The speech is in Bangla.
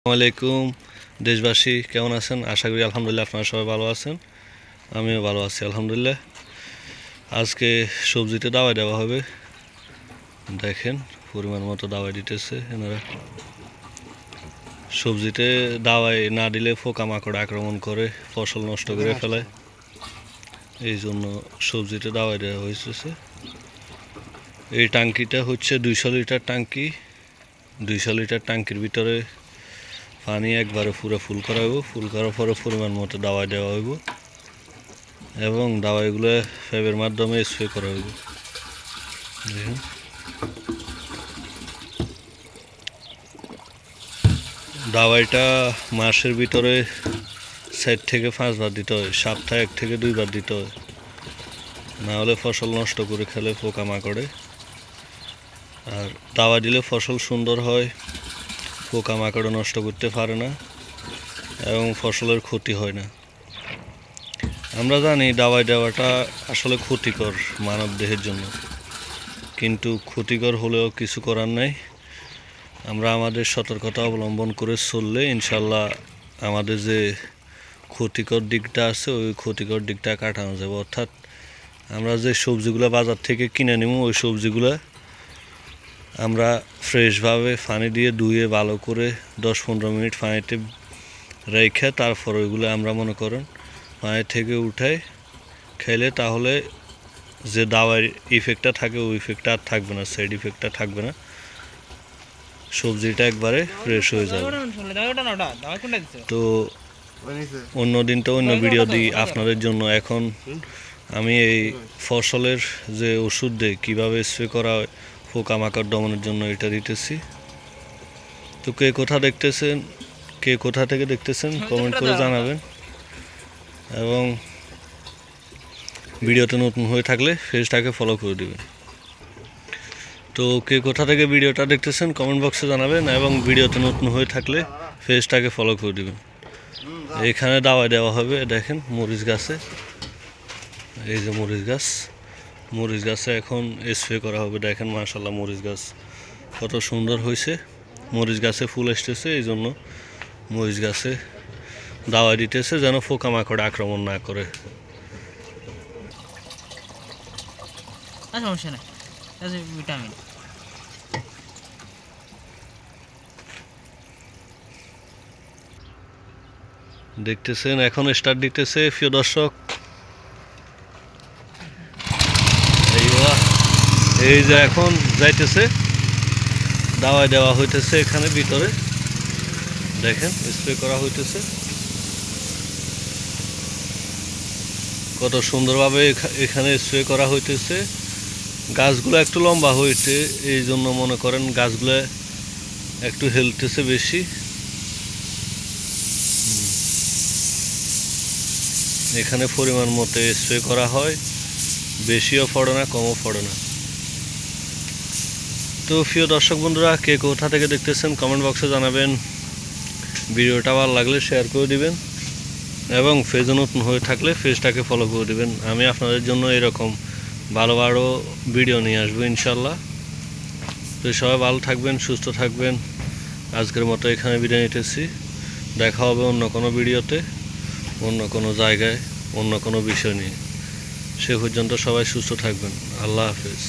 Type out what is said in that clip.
আসসালামাইকুম দেশবাসী, কেমন আছেন? আশা করি আলহামদুলিল্লাহ আপনারা সবাই ভালো আছেন। আমিও ভালো আছি আলহামদুলিল্লাহ। আজকে সবজিতে দাওয়াই দেওয়া হবে। দেখেন পরিমাণ মতো দাওয়াই দিতেছে এনারা। সবজিতে দাওয়াই না দিলে পোকামাকড় আক্রমণ করে ফসল নষ্ট করে ফেলায়, এই জন্য সবজিতে দাওয়াই দেওয়া হয়েছে। এই ট্যাঙ্কিটা হচ্ছে 200 লিটার ট্যাঙ্কি। 200 লিটার ট্যাঙ্কির ভিতরে পানি একবারে পুরো ফুল করা হইব। ফুল করার পরে পরিমাণ মতো দাওয়াই দেওয়া হইব এবং দাওয়াইগুলো পাইপের মাধ্যমে স্প্রে করা হইব। দেখুন দাওয়াইটা মাসের ভিতরে 4 থেকে 5 বার দিতে হয়, সপ্তাহে 1 থেকে 2 বার দিতে হয়, না হলে ফসল নষ্ট করে খেলে পোকামাকড়ে। আর দাওয়াই দিলে ফসল সুন্দর হয়, পোকামাকড়ে নষ্ট করতে পারে না এবং ফসলের ক্ষতি হয় না। আমরা জানি দাওয়াই দেওয়াটা আসলে ক্ষতিকর মানব দেহের জন্য, কিন্তু ক্ষতিকর হলেও কিছু করার নাই। আমরা আমাদের সতর্কতা অবলম্বন করে চললে ইনশাল্লাহ আমাদের যে ক্ষতিকর দিকটা আছে ওই ক্ষতিকর দিকটা কাটানো যাবে। অর্থাৎ আমরা যে সবজিগুলো বাজার থেকে কিনে নেব ওই সবজিগুলো আমরা ফ্রেশভাবে পানি দিয়ে ধুয়ে ভালো করে 10-15 মিনিট পানিতে রেখে তারপর ওইগুলো আমরা মনে করেন পানি থেকে উঠাই খেলে, তাহলে যে দাওয়ার ইফেক্টটা থাকে ওই ইফেক্টটা আর থাকবে না, সাইড ইফেক্টটা থাকবে না, সবজিটা একবারে ফ্রেশ হয়ে যাবে। তো অন্য দিন তো অন্য ভিডিও দিই আপনাদের জন্য। এখন আমি এই ফসলের যে ওষুধ দেয় কীভাবে স্প্রে করা হয় পোকামাকড় দমনের জন্য এটা দিতেছি। তো কে কোথা থেকে দেখতেছেন কমেন্ট করে জানাবেন এবং ভিডিওতে নতুন হয়ে থাকলে পেজটাকে ফলো করে দেবেন। তো কে কোথা থেকে ভিডিওটা দেখতেছেন কমেন্ট বক্সে জানাবেন এবং ভিডিওতে নতুন হয়ে থাকলে পেজটাকে ফলো করে দেবেন। এখানে দাওয়াই দেওয়া হবে। দেখেন মরিচ গাছে, এই যে মরিচ গাছে এখন স্প্রে করা হবে। দেখেন মাশাআল্লাহ মরিচ গাছ কত সুন্দর হয়েছে। মরিচ গাছে ফুল আসতেছে, এই জন্য মরিচ গাছে দাওয়াই দিতেছে যেন পোকামাকড় আক্রমণ না করে। সমস্যা নাই, ভিটামিন দেখতেছেন এখন স্টার্ট দিতেছে। প্রিয় দর্শক, এই যে এখন যাইতেছে দাওয়াই দেওয়া হইতেছে এখানে ভিতরে। দেখেন স্প্রে করা হইতেছে কত সুন্দরভাবে এখানে স্প্রে করা হইতেছে। গাছগুলো একটু লম্বা হয়েছে, এই জন্য মনে করেন গাছগুলো একটু হেলতেছে বেশি। এখানে পরিমাণ মতো স্প্রে করা হয়, বেশিও পড়ে না কমও পড়ে না। তো প্রিয় দর্শক বন্ধুরা, কে কোথা থেকে দেখতেছেন কমেন্ট বক্সে জানাবেন। ভিডিওটা ভালো লাগলে শেয়ার করে দিবেন এবং পেজে নতুন হয়ে থাকলে পেজটাকে ফলো করে দিবেন। আমি আপনাদের জন্য এরকম ভালো ভালো ভিডিও নিয়ে আসবো ইনশাল্লাহ। তো সবাই ভালো থাকবেন, সুস্থ থাকবেন। আজকের মতো এখানে বিদায় নিতেছি। দেখা হবে অন্য কোনো ভিডিওতে, অন্য কোনো জায়গায়, অন্য কোনো বিষয় নিয়ে। সে পর্যন্ত সবাই সুস্থ থাকবেন। আল্লাহ হাফেজ।